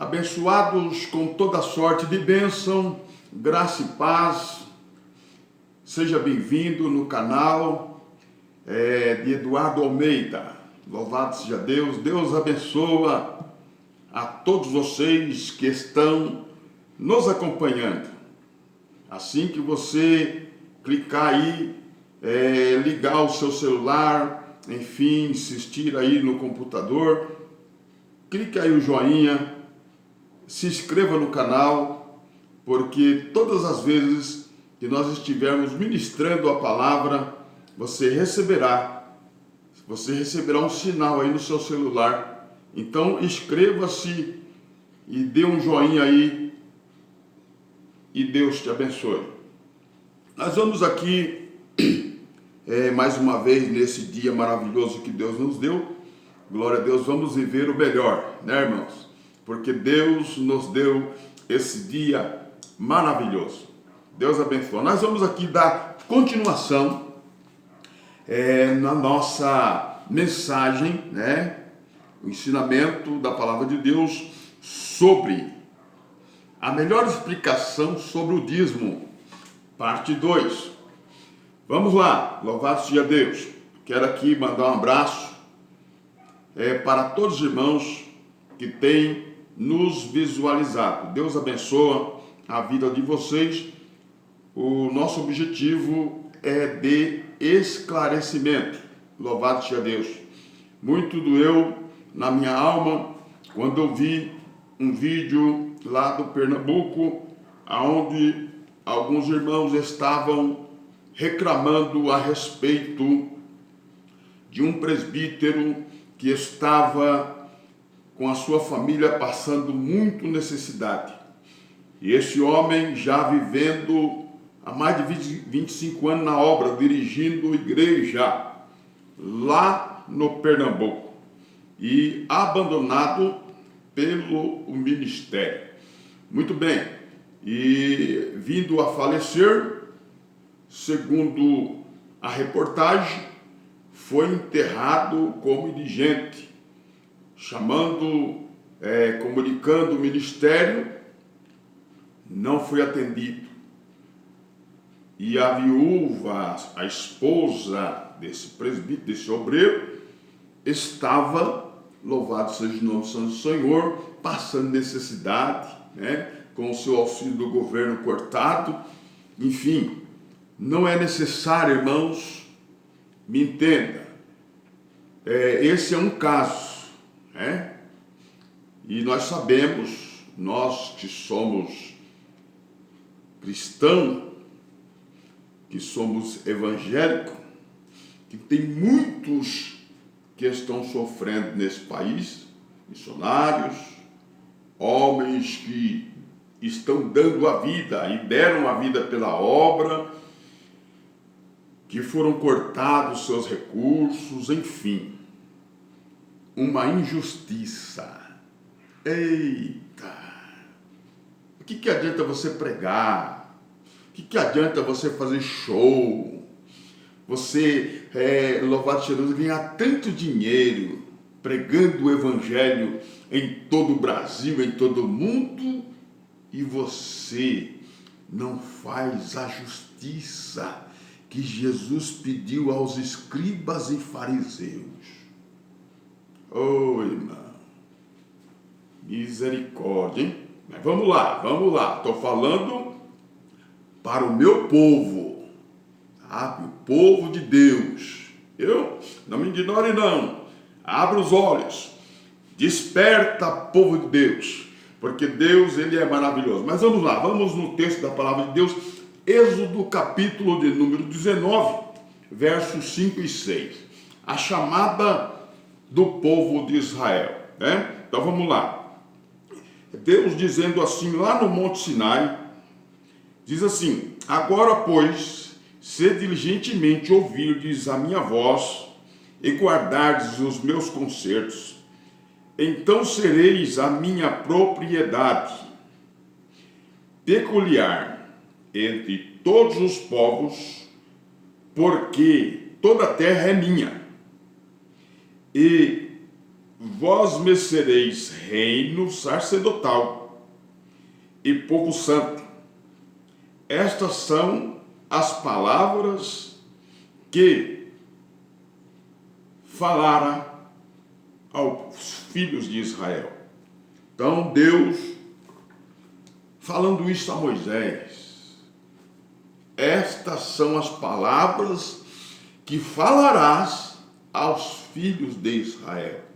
Abençoados com toda sorte de bênção, graça e paz. Seja bem-vindo no canal de Eduardo Almeida. Louvado seja Deus. Deus abençoa a todos vocês que estão nos acompanhando. Assim que você clicar aí, ligar o seu celular, enfim, assistir aí no computador, clique aí o joinha, se inscreva no canal, porque todas as vezes que nós estivermos ministrando a palavra, você receberá um sinal aí no seu celular. Então inscreva-se e dê um joinha aí e Deus te abençoe. Nós vamos aqui mais uma vez nesse dia maravilhoso que Deus nos deu. Glória a Deus, vamos viver o melhor, né, irmãos? Porque Deus nos deu esse dia maravilhoso. Deus abençoe. Nós vamos aqui dar continuação na nossa mensagem, né? O ensinamento da palavra de Deus sobre a melhor explicação sobre o dízimo, parte 2. Vamos lá, louvado seja Deus. Quero aqui mandar um abraço para todos os irmãos que têm nos visualizado. Deus abençoa a vida de vocês. O nosso objetivo é de esclarecimento. Louvado seja Deus. Muito doeu na minha alma quando eu vi um vídeo lá do Pernambuco, onde alguns irmãos estavam reclamando a respeito de um presbítero que estava com a sua família passando muito necessidade. E esse homem já vivendo há mais de 25 anos na obra, dirigindo igreja lá no Pernambuco, e abandonado pelo ministério. Muito bem, e vindo a falecer, segundo a reportagem, foi enterrado como indigente, comunicando o ministério, não foi atendido. E a viúva, a esposa desse presbítero, desse obreiro, estava, louvado seja o nome do Senhor, passando necessidade, né, com o seu auxílio do governo cortado. Enfim, não é necessário, irmãos, me entenda, esse é um caso, né? E nós sabemos, nós que somos cristãos, que somos evangélicos, que tem muitos que estão sofrendo nesse país, missionários, homens que estão dando a vida e deram a vida pela obra, que foram cortados seus recursos, enfim, uma injustiça. Eita! O que adianta você pregar? O que adianta você fazer show? Você, louvado seja Deus, ganhar tanto dinheiro pregando o evangelho em todo o Brasil, em todo o mundo, e você não faz a justiça que Jesus pediu aos escribas e fariseus. Oh, irmão, misericórdia, hein? Mas vamos lá, estou falando para o meu povo, tá? O povo de Deus. Não me ignore não, abra os olhos, desperta, povo de Deus, porque Deus, Ele é maravilhoso. Mas vamos lá, vamos no texto da palavra de Deus, Êxodo capítulo de número 19, versos 5 e 6, a chamada do povo de Israel, né? Então vamos lá. Deus dizendo assim, lá no Monte Sinai, diz assim: agora, pois, se diligentemente ouvirdes a minha voz e guardardes os meus concertos, então sereis a minha propriedade peculiar entre todos os povos, porque toda a terra é minha. E vós me sereis reino sacerdotal e povo santo. Estas são as palavras que falara aos filhos de Israel. Então Deus, falando isso a Moisés, estas são as palavras que falarás aos filhos de Israel.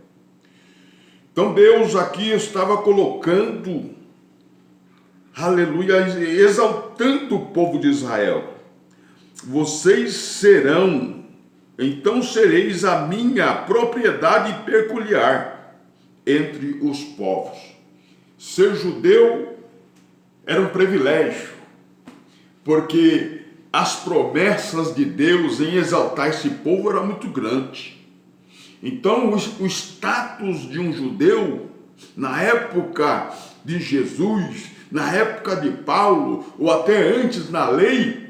Então Deus aqui estava colocando, aleluia, exaltando o povo de Israel. Vocês serão, então sereis a minha propriedade peculiar entre os povos. Ser judeu era um privilégio, porque as promessas de Deus em exaltar esse povo era muito grande. Então o status de um judeu, na época de Jesus, na época de Paulo, ou até antes na lei,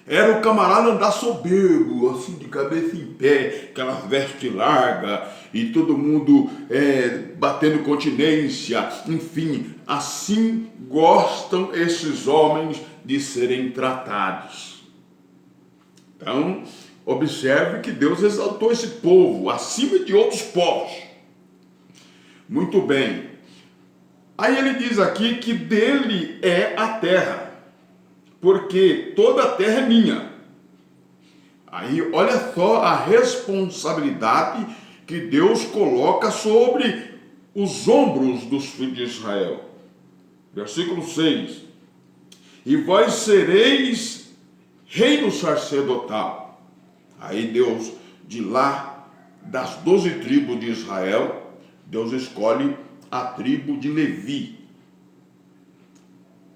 era o camarada andar soberbo, assim de cabeça em pé, aquela veste larga, e todo mundo batendo continência, enfim, assim gostam esses homens de serem tratados. Então, observe que Deus exaltou esse povo acima de outros povos. Muito bem. Aí ele diz aqui que dele é a terra, porque toda a terra é minha. Aí olha só a responsabilidade que Deus coloca sobre os ombros dos filhos de Israel. Versículo 6. E vós sereis reino sacerdotal. Aí Deus, de lá, das 12 tribos de Israel, Deus escolhe a tribo de Levi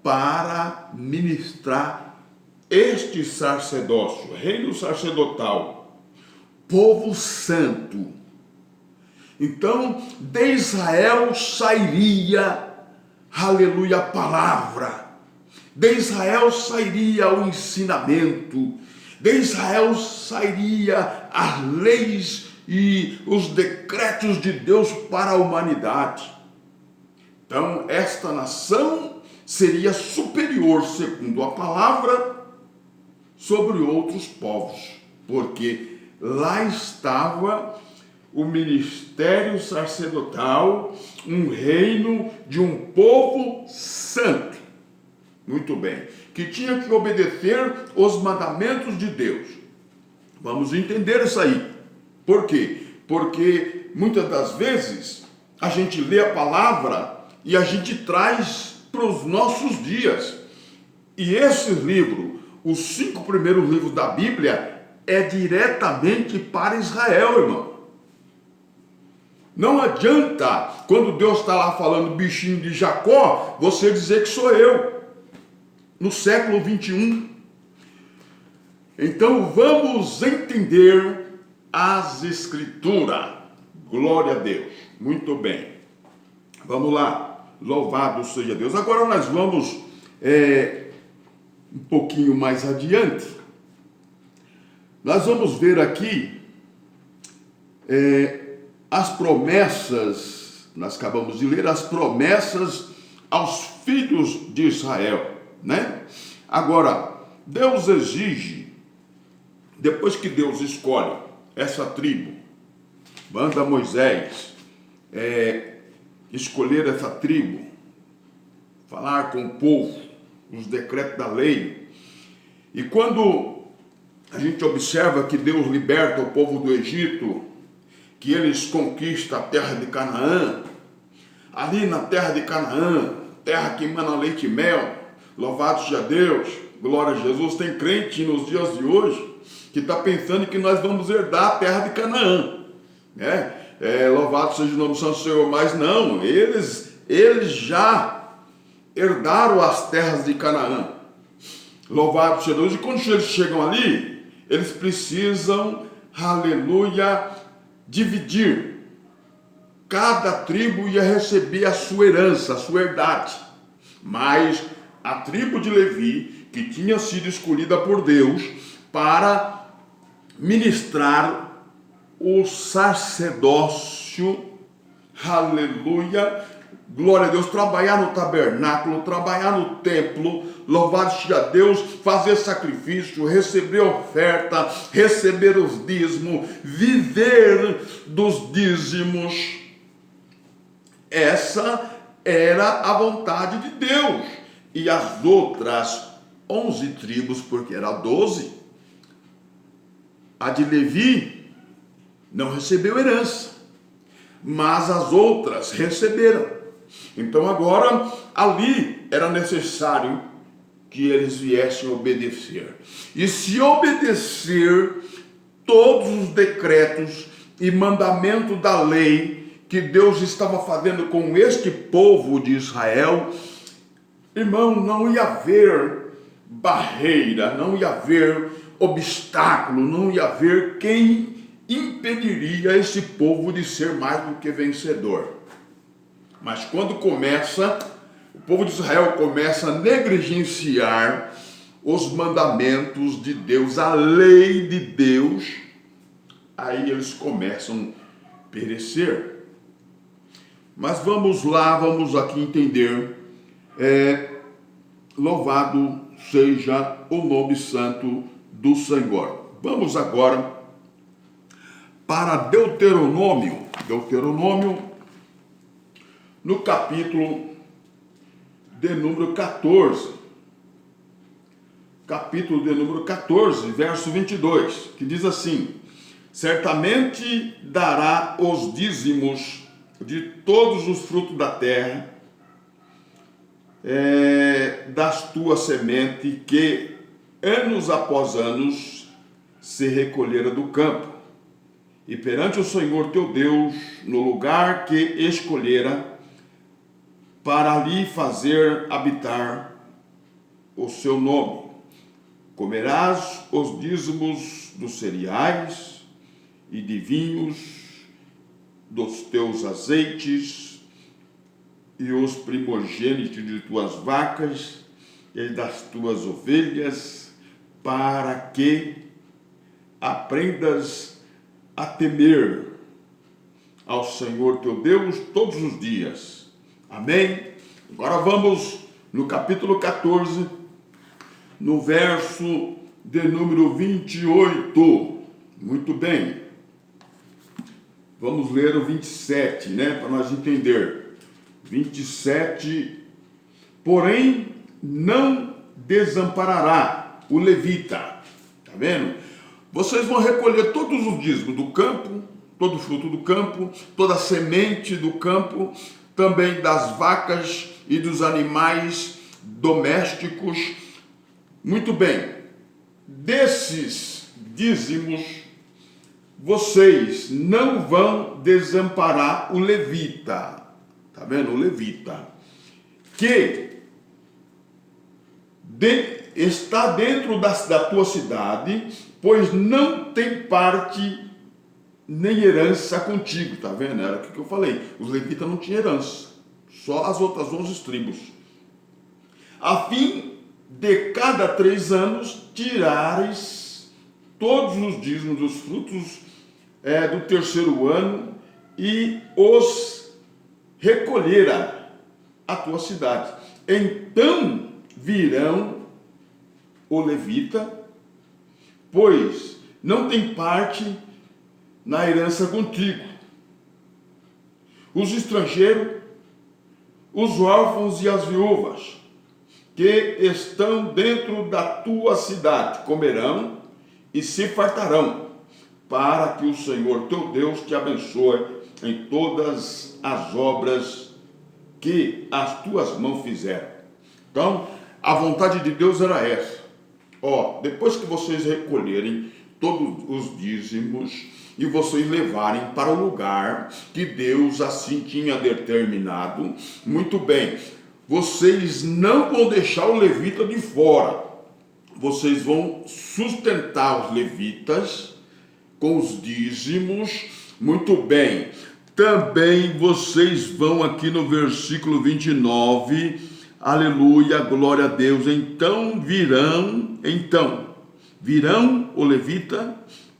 para ministrar este sacerdócio, reino sacerdotal, povo santo. Então, de Israel sairia, aleluia, a palavra. De Israel sairia o ensinamento. De Israel sairia as leis e os decretos de Deus para a humanidade. Então, esta nação seria superior, segundo a palavra, sobre outros povos, porque lá estava o ministério sacerdotal, um reino de um povo santo. Muito bem, que tinha que obedecer os mandamentos de Deus. Vamos entender isso aí. Por quê? Porque muitas das vezes a gente lê a palavra e a gente traz para os nossos dias. E esse livro, os 5 primeiros livros da Bíblia, é diretamente para Israel, irmão. Não adianta, quando Deus está lá falando bichinho de Jacó, você dizer que sou eu, no século 21. Então vamos entender as Escrituras. Glória a Deus. Muito bem. Vamos lá. Louvado seja Deus. Agora nós vamos um pouquinho mais adiante. Nós vamos ver aqui as promessas, nós acabamos de ler as promessas aos filhos de Israel, né? Agora, Deus exige, depois que Deus escolhe essa tribo, manda Moisés escolher essa tribo, falar com o povo, os decretos da lei. E quando a gente observa que Deus liberta o povo do Egito, que eles conquistam a terra de Canaã, ali na terra de Canaã, terra que emana leite e mel, louvado seja Deus, glória a Jesus. Tem crente nos dias de hoje que está pensando que nós vamos herdar a terra de Canaã, né? Louvado seja o nome do Santo Senhor, mas não, eles já herdaram as terras de Canaã. Louvado seja Deus. E quando eles chegam ali, eles precisam, aleluia, dividir. Cada tribo ia receber a sua herança, a sua herdade. Mas a tribo de Levi, que tinha sido escolhida por Deus para ministrar o sacerdócio, Aleluia. Glória a Deus. Trabalhar no tabernáculo, trabalhar no templo, louvado seja Deus, fazer sacrifício, receber oferta, receber os dízimos, viver dos dízimos. Essa era a vontade de Deus. E as outras 11 tribos, porque era 12, a de Levi não recebeu herança, mas as outras receberam. Então agora ali era necessário que eles viessem obedecer. E se obedecer todos os decretos e mandamentos da lei que Deus estava fazendo com este povo de Israel, irmão, não ia haver barreira, não ia haver obstáculo, não ia haver quem impediria esse povo de ser mais do que vencedor. Mas quando o povo de Israel começa a negligenciar os mandamentos de Deus, a lei de Deus, aí eles começam a perecer. Mas vamos lá, vamos aqui entender. Louvado seja o nome santo do Senhor. Vamos agora para Deuteronômio, no capítulo de número 14. Capítulo de número 14, verso 22, que diz assim: certamente dará os dízimos de todos os frutos da terra, das tuas sementes, que anos após anos se recolhera do campo, e perante o Senhor teu Deus, no lugar que escolhera, para ali fazer habitar o seu nome. Comerás os dízimos dos cereais e de vinhos, dos teus azeites, e os primogênitos de tuas vacas e das tuas ovelhas, para que aprendas a temer ao Senhor teu Deus todos os dias. Amém? Agora vamos no capítulo 14, no verso de número 28. Muito bem. Vamos ler o 27, para nós entender. 27, porém não desamparará o levita. Tá vendo? Vocês vão recolher todos os dízimos do campo, todo o fruto do campo, toda a semente do campo, também das vacas e dos animais domésticos. Muito bem, desses dízimos, vocês não vão desamparar o levita. Tá vendo? O levita, que está dentro da tua cidade, pois não tem parte nem herança contigo. Tá vendo? Era o que eu falei. Os levitas não tinham herança, só as outras 11 tribos. A fim de cada 3 anos tirares todos os dízimos dos frutos do terceiro ano e os recolhera a tua cidade. Então virão o levita, pois não tem parte na herança contigo. Os estrangeiros, os órfãos e as viúvas, que estão dentro da tua cidade, comerão e se fartarão, para que o Senhor teu Deus te abençoe em todas as obras que as tuas mãos fizeram. Então, a vontade de Deus era essa. Depois que vocês recolherem todos os dízimos e vocês levarem para o lugar que Deus assim tinha determinado, muito bem, vocês não vão deixar o levita de fora. Vocês vão sustentar os levitas com os dízimos. Muito bem. Também vocês vão aqui no versículo 29, aleluia, glória a Deus. Então virão o levita,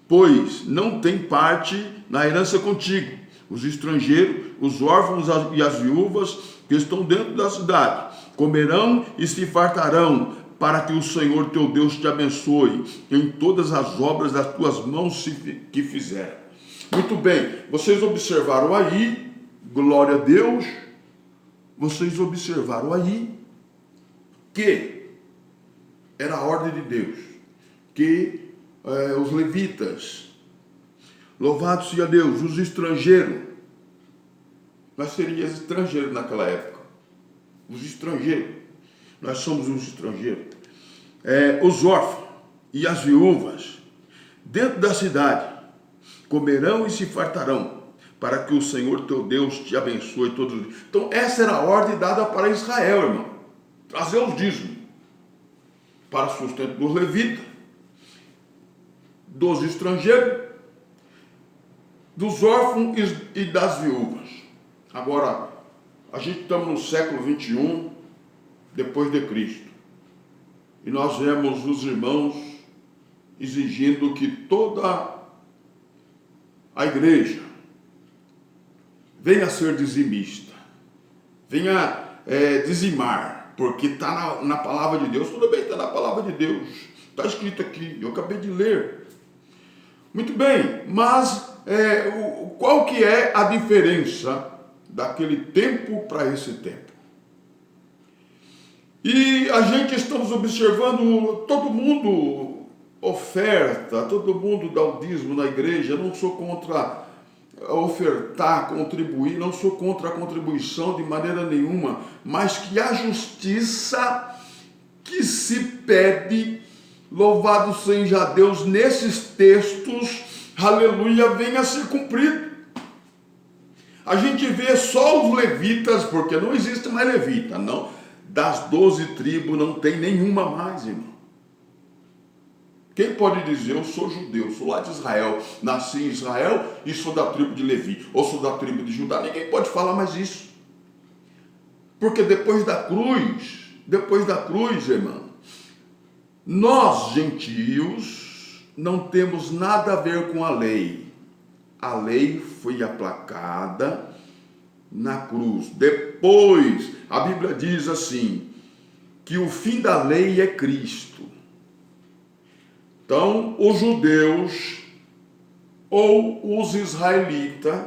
pois não tem parte na herança contigo. Os estrangeiros, os órfãos e as viúvas que estão dentro da cidade comerão e se fartarão, para que o Senhor teu Deus te abençoe em todas as obras das tuas mãos que fizeram. Muito bem, vocês observaram aí, glória a Deus, vocês observaram aí que era a ordem de Deus, que os levitas, louvado seja Deus, os estrangeiros, nós seríamos estrangeiros naquela época, os estrangeiros, nós somos os estrangeiros, os órfãos e as viúvas, dentro da cidade, comerão e se fartarão, para que o Senhor teu Deus te abençoe todos os dias. Então essa era a ordem dada para Israel, irmão, trazer os dízimos, para sustento dos levitas, dos estrangeiros, dos órfãos e das viúvas. Agora, a gente estamos no século 21, depois de Cristo, e nós vemos os irmãos exigindo que toda a igreja venha a ser dizimista, venha dizimar, porque está na palavra de Deus. Tudo bem, está na palavra de Deus, está escrito aqui, eu acabei de ler. Muito bem, mas qual que é a diferença daquele tempo para esse tempo? E a gente estamos observando, todo mundo oferta, todo mundo dá o dízimo na igreja. Eu não sou contra ofertar, contribuir, não sou contra a contribuição de maneira nenhuma, mas que a justiça que se pede, louvado seja Deus, nesses textos, aleluia, venha a ser cumprido. A gente vê só os levitas, porque não existe mais levita, não. Das 12 tribos não tem nenhuma mais, irmão. Quem pode dizer, eu sou judeu, sou lá de Israel, nasci em Israel e sou da tribo de Levi, ou sou da tribo de Judá? Ninguém pode falar mais isso. Porque depois da cruz, irmão, nós, gentios, não temos nada a ver com a lei. A lei foi aplacada na cruz. Depois, a Bíblia diz assim, que o fim da lei é Cristo. Então, os judeus ou os israelitas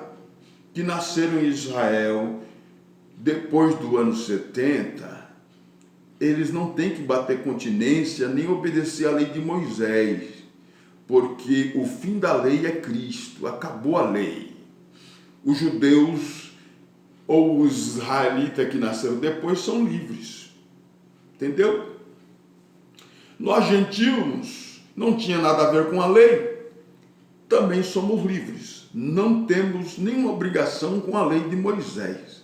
que nasceram em Israel depois do ano 70, eles não têm que bater continência nem obedecer à lei de Moisés, porque o fim da lei é Cristo, acabou a lei. Os judeus ou os israelitas que nasceram depois são livres, entendeu? Nós, gentios, não tinha nada a ver com a lei, também somos livres, não temos nenhuma obrigação com a lei de Moisés.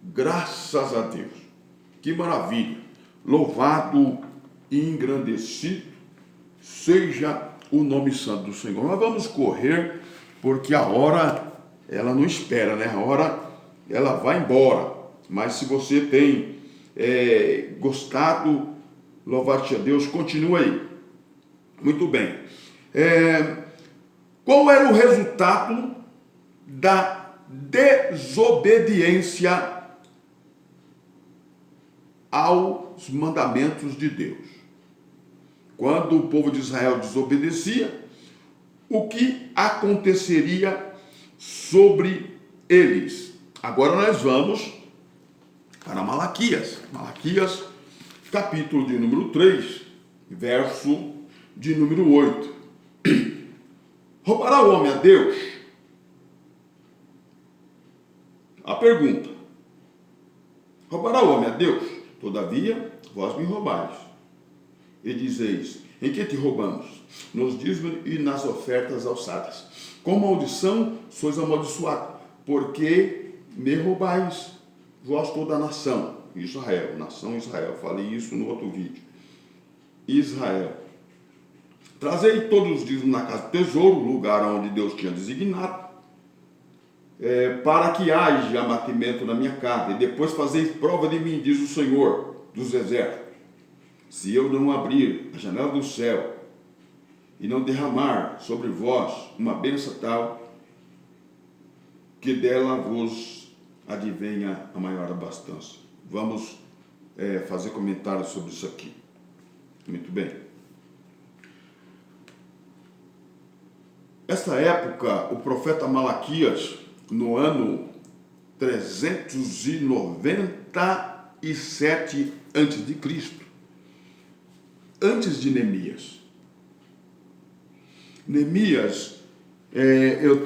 Graças a Deus, que maravilha, louvado e engrandecido seja o nome santo do Senhor. Nós vamos correr, porque a hora, ela não espera, né? A hora, ela vai embora. Mas se você tem gostado, louvado seja Deus, continua aí. Muito bem. Qual era o resultado da desobediência aos mandamentos de Deus? Quando o povo de Israel desobedecia, o que aconteceria sobre eles? Agora nós vamos para Malaquias. Malaquias, capítulo de número 3, verso de número 8. Roubará o homem a Deus? A pergunta. Roubará o homem a Deus? Todavia, vós me roubais. E dizeis, em que te roubamos? Nos dízimos e nas ofertas alçadas. Com maldição sois amaldiçoados, porque me roubais, vós toda a nação, Israel, nação Israel, falei isso no outro vídeo. Israel. Trazei todos os dízimos na casa do tesouro, lugar onde Deus tinha designado, para que haja abatimento na minha casa, e depois fazeis prova de mim, diz o Senhor dos exércitos. Se eu não abrir a janela do céu e não derramar sobre vós uma bênção tal, porque dela vos advenha a maior abastança. Vamos fazer comentários sobre isso aqui. Muito bem. Essa época, o profeta Malaquias, no ano 397 a.C., antes de Neemias. Neemias, eu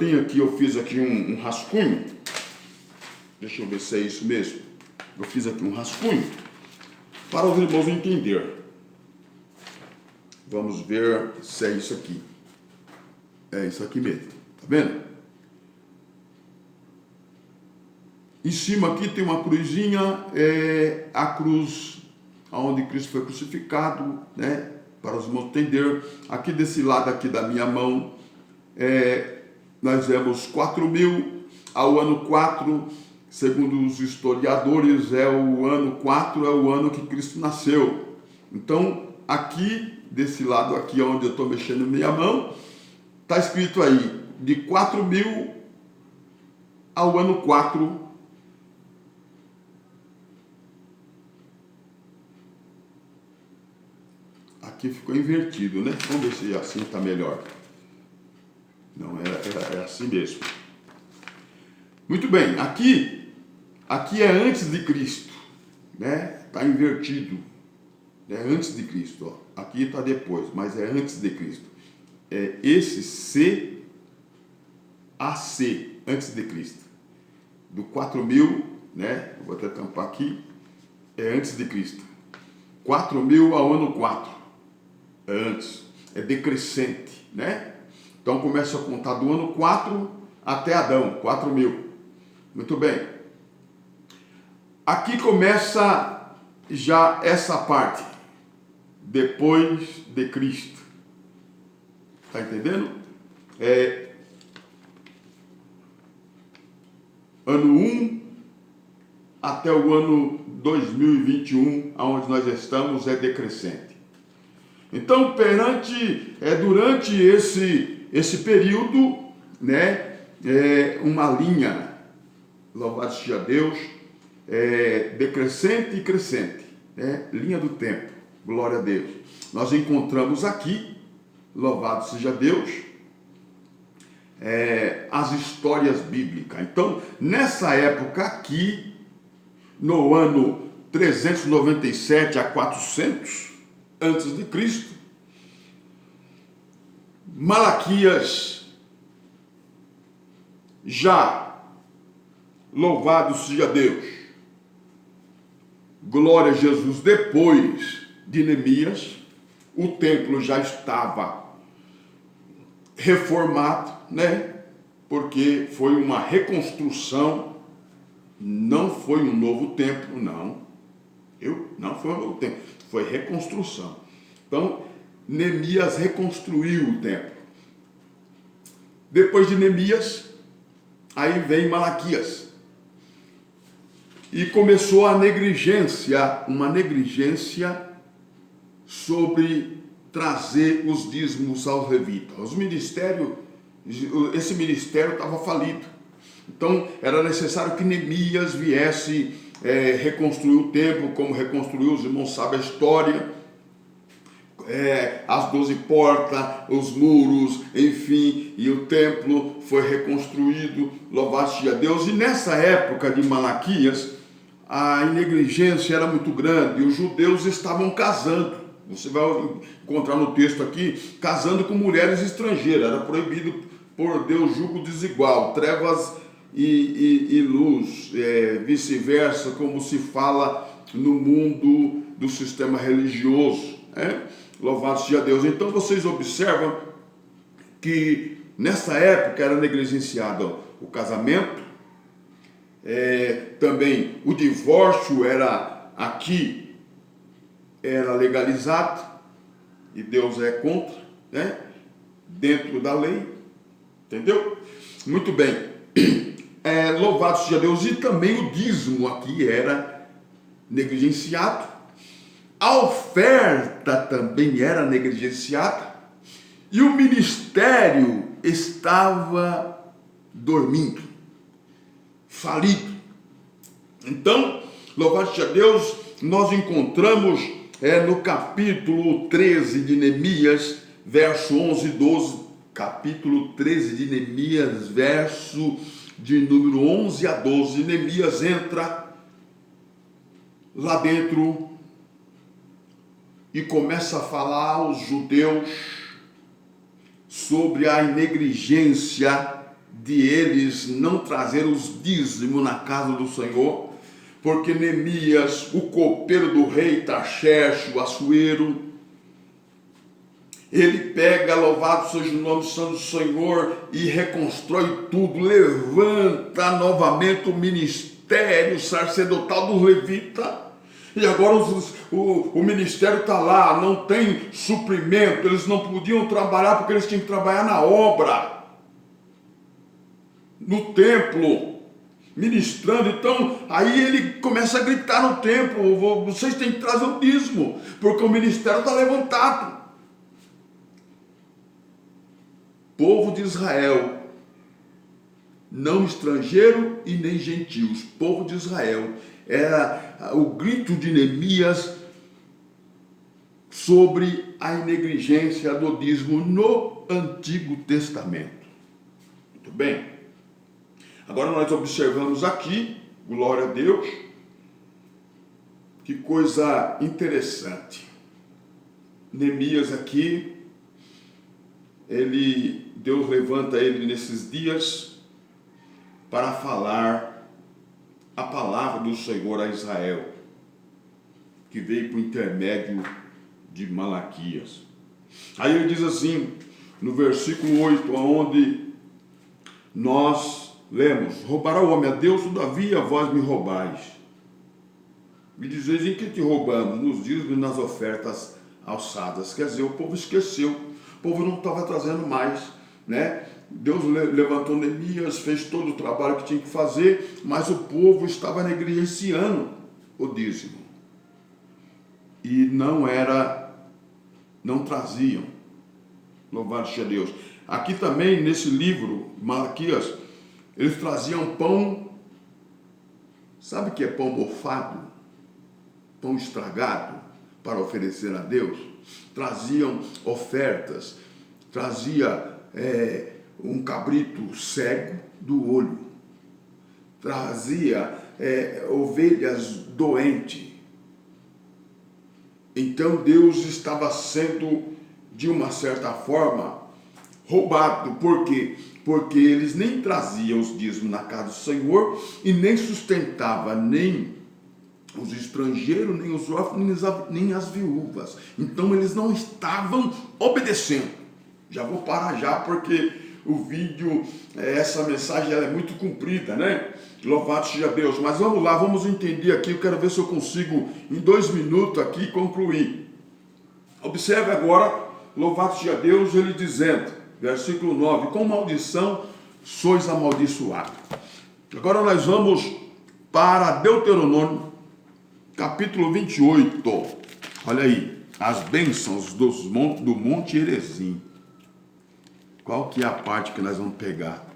fiz aqui um rascunho. Deixa eu ver se é isso mesmo. Eu fiz aqui um rascunho para os irmãos entenderem. Vamos ver se é isso aqui. É isso aqui mesmo. Tá vendo? Em cima aqui tem uma cruzinha, a cruz onde Cristo foi crucificado, né? Para os irmãos entenderem. Aqui desse lado aqui da minha mão, nós vemos 4.000 ao ano 4, segundo os historiadores, o ano 4 é o ano que Cristo nasceu. Então, aqui, desse lado aqui onde eu estou mexendo minha mão, está escrito aí, de 4.000 ao ano 4. Aqui ficou invertido, né? Vamos ver se assim está melhor. Não, é assim mesmo. Muito bem, aqui é antes de Cristo, né? Está invertido. É antes de Cristo, ó. Aqui está depois, mas é antes de Cristo. É esse C a C, antes de Cristo. Do 4.000, né? Vou até tampar aqui. É antes de Cristo. 4.000 ao ano 4. É antes. É decrescente, né? Então começa a contar do ano 4 até Adão, 4.000. Muito bem. Aqui começa já essa parte. Depois de Cristo. Está entendendo? Ano 1 até o ano 2021, onde nós estamos, é decrescente. Então, durante esse período, né, uma linha, louvado seja Deus, decrescente e crescente, né, linha do tempo, glória a Deus. Nós encontramos aqui, louvado seja Deus, as histórias bíblicas. Então, nessa época aqui, no ano 397 a 400 antes de Cristo, Malaquias já, louvado seja Deus, glória a Jesus, depois de Neemias, o templo já estava reformado, né? Porque foi uma reconstrução, não foi um novo templo, não foi um novo templo, foi reconstrução. Então, Neemias reconstruiu o templo. Depois de Neemias, aí vem Malaquias. E começou uma negligência sobre trazer os dízimos aos levitas. Esse ministério estava falido. Então, era necessário que Neemias viesse reconstruir o templo, como reconstruiu, os irmãos sabem a história. As 12 portas, os muros, enfim, e o templo foi reconstruído, louvado seja Deus. E nessa época de Malaquias, a negligência era muito grande, e os judeus estavam casando. Você vai encontrar no texto aqui, casando com mulheres estrangeiras. Era proibido por Deus julgo desigual, trevas e luz, vice-versa, como se fala no mundo do sistema religioso. Louvado seja Deus. Então vocês observam que nessa época era negligenciado o casamento, também o divórcio era legalizado, e Deus é contra, né? Dentro da lei, entendeu? Muito bem, louvado seja Deus. E também o dízimo aqui era negligenciado, a oferta também era negligenciada, e o ministério estava dormindo. falido. Então, louvado seja Deus, nós encontramos no capítulo 13 de Neemias, verso 11 e 12, capítulo 13 de Neemias, verso de número 11 a 12, Neemias entra lá dentro e começa a falar aos judeus sobre a negligência de eles não trazer os dízimos na casa do Senhor, porque Neemias, o copeiro do rei Taxerxes, o açoeiro, ele pega, louvado seja o nome santo do Senhor, e reconstrói tudo, levanta novamente o ministério sacerdotal do levita. E agora o ministério está lá, não tem suprimento, eles não podiam trabalhar porque eles tinham que trabalhar na obra, no templo, ministrando. Então, aí ele começa a gritar no templo: vocês têm que trazer o dízimo, porque o ministério está levantado. Povo de Israel, não estrangeiro e nem gentios, povo de Israel, era o grito de Neemias sobre a negligência do dízimo no Antigo Testamento. Muito bem. Agora nós observamos aqui, glória a Deus, que coisa interessante. Neemias aqui, Deus levanta ele nesses dias para falar a palavra do Senhor a Israel, que veio por intermédio de Malaquias. Aí ele diz assim, no versículo 8, onde nós lemos: roubará o homem a Deus, todavia vós me roubais. Me dizeis: em que te roubamos? Nos dízimos e nas ofertas alçadas. Quer dizer, o povo esqueceu, o povo não estava trazendo mais, né? Deus levantou Neemias, fez todo o trabalho que tinha que fazer, mas o povo estava negligenciando o dízimo. E não traziam. Louvado seja Deus. Aqui também, nesse livro, Malaquias, eles traziam pão. Sabe o que é pão mofado? Pão estragado para oferecer a Deus. Traziam ofertas, trazia um cabrito cego do olho, trazia ovelhas doentes. Então Deus estava sendo, de uma certa forma, roubado. Por quê? Porque eles nem traziam os dízimos na casa do Senhor e nem sustentava nem os estrangeiros, nem os órfãos, nem as viúvas. Então eles não estavam obedecendo. Já vou parar já, porque o vídeo, essa mensagem ela é muito comprida, né? Louvado seja Deus. Mas vamos lá, vamos entender aqui. Eu quero ver se eu consigo, em 2 minutos aqui, concluir. Observe agora, louvado seja Deus, ele dizendo, versículo 9: com maldição sois amaldiçoados. Agora nós vamos para Deuteronômio, capítulo 28. Olha aí, as bênçãos do Monte Herezim. Qual que é a parte que nós vamos pegar?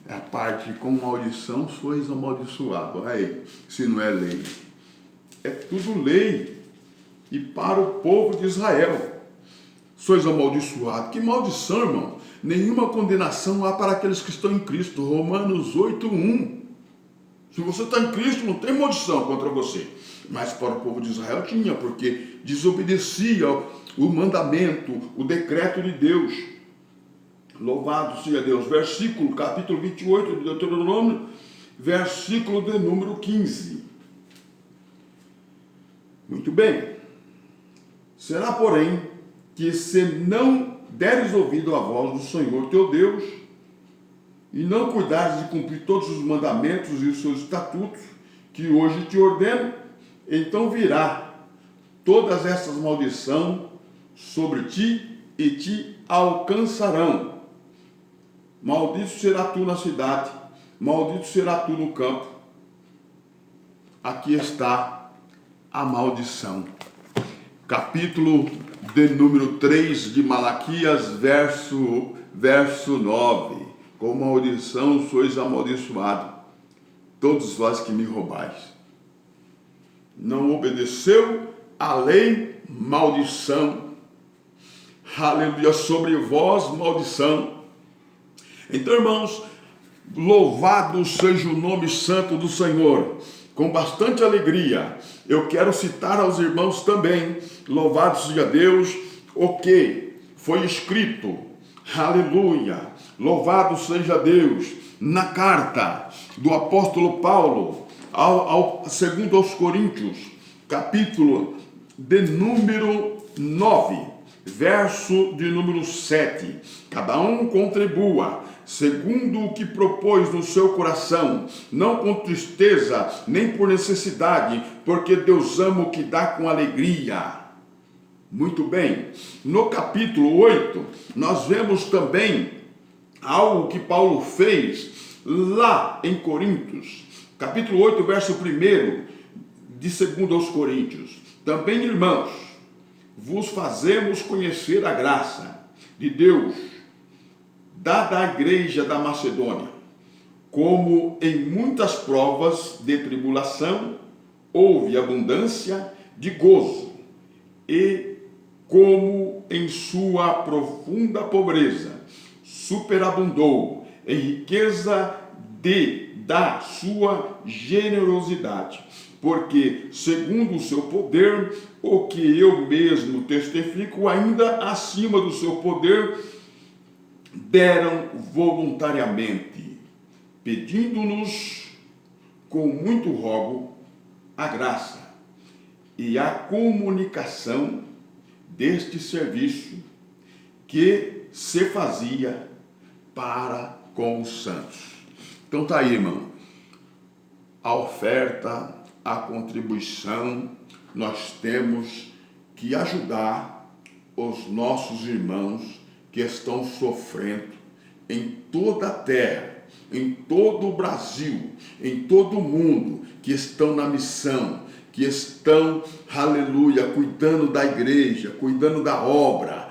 É a parte: com maldição sois amaldiçoados. Olha aí, se não é lei. É tudo lei. E para o povo de Israel, sois amaldiçoados. Que maldição, irmão? Nenhuma condenação há para aqueles que estão em Cristo. Romanos 8:1. Se você está em Cristo, não tem maldição contra você. Mas para o povo de Israel tinha, porque desobedecia o mandamento, o decreto de Deus. Louvado seja Deus. Capítulo 28 de Deuteronômio, versículo de número 15. Muito bem. Será, porém, que se não deres ouvido à voz do Senhor teu Deus, e não cuidares de cumprir todos os mandamentos e os seus estatutos, que hoje te ordeno, então virá todas essas maldições sobre ti e te alcançarão. Maldito será tu na cidade, maldito será tu no campo. Aqui está a maldição. Capítulo de número 3 de Malaquias, verso 9. Com maldição sois amaldiçoados. todos vós que me roubais. Não obedeceu à lei, maldição. Aleluia, sobre vós, maldição. Então, irmãos, louvado seja o nome santo do Senhor. Com bastante alegria, eu quero citar aos irmãos também, louvado seja Deus, o que foi escrito, aleluia, louvado seja Deus, na carta do apóstolo Paulo, segundo aos Coríntios, capítulo de número 9, verso de número 7, cada um contribua, segundo o que propôs no seu coração, não com tristeza, nem por necessidade, porque Deus ama o que dá com alegria. Muito bem, no capítulo 8, nós vemos também algo que Paulo fez lá em Coríntios, capítulo 8, verso 1, de 2 aos Coríntios. Também, irmãos, vos fazemos conhecer a graça de Deus, dada à igreja da Macedônia, como em muitas provas de tribulação houve abundância de gozo, e como em sua profunda pobreza superabundou em riqueza da sua generosidade, porque segundo o seu poder, o que eu mesmo testifico, ainda acima do seu poder, deram voluntariamente, pedindo-nos com muito rogo a graça e a comunicação deste serviço que se fazia para com os santos. Então tá aí, irmão, a oferta, a contribuição, nós temos que ajudar os nossos irmãos que estão sofrendo em toda a terra, em todo o Brasil, em todo o mundo, que estão na missão, que estão, aleluia, cuidando da igreja, cuidando da obra,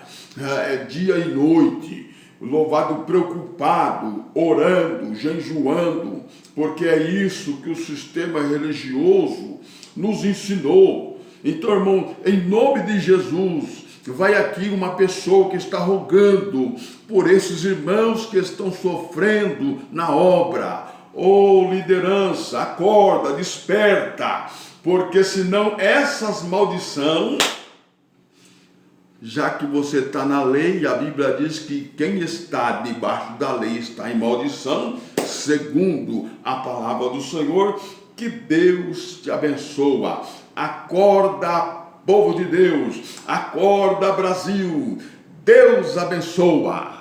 dia e noite, louvado, preocupado, orando, jejuando, porque é isso que o sistema religioso nos ensinou. Então, irmão, em nome de Jesus, vai aqui uma pessoa que está rogando por esses irmãos que estão sofrendo na obra. Oh, liderança, acorda, desperta, porque senão essas maldições, já que você está na lei, a Bíblia diz que quem está debaixo da lei está em maldição, segundo a palavra do Senhor. Que Deus te abençoa. Acorda, povo de Deus, acorda, Brasil, Deus abençoa.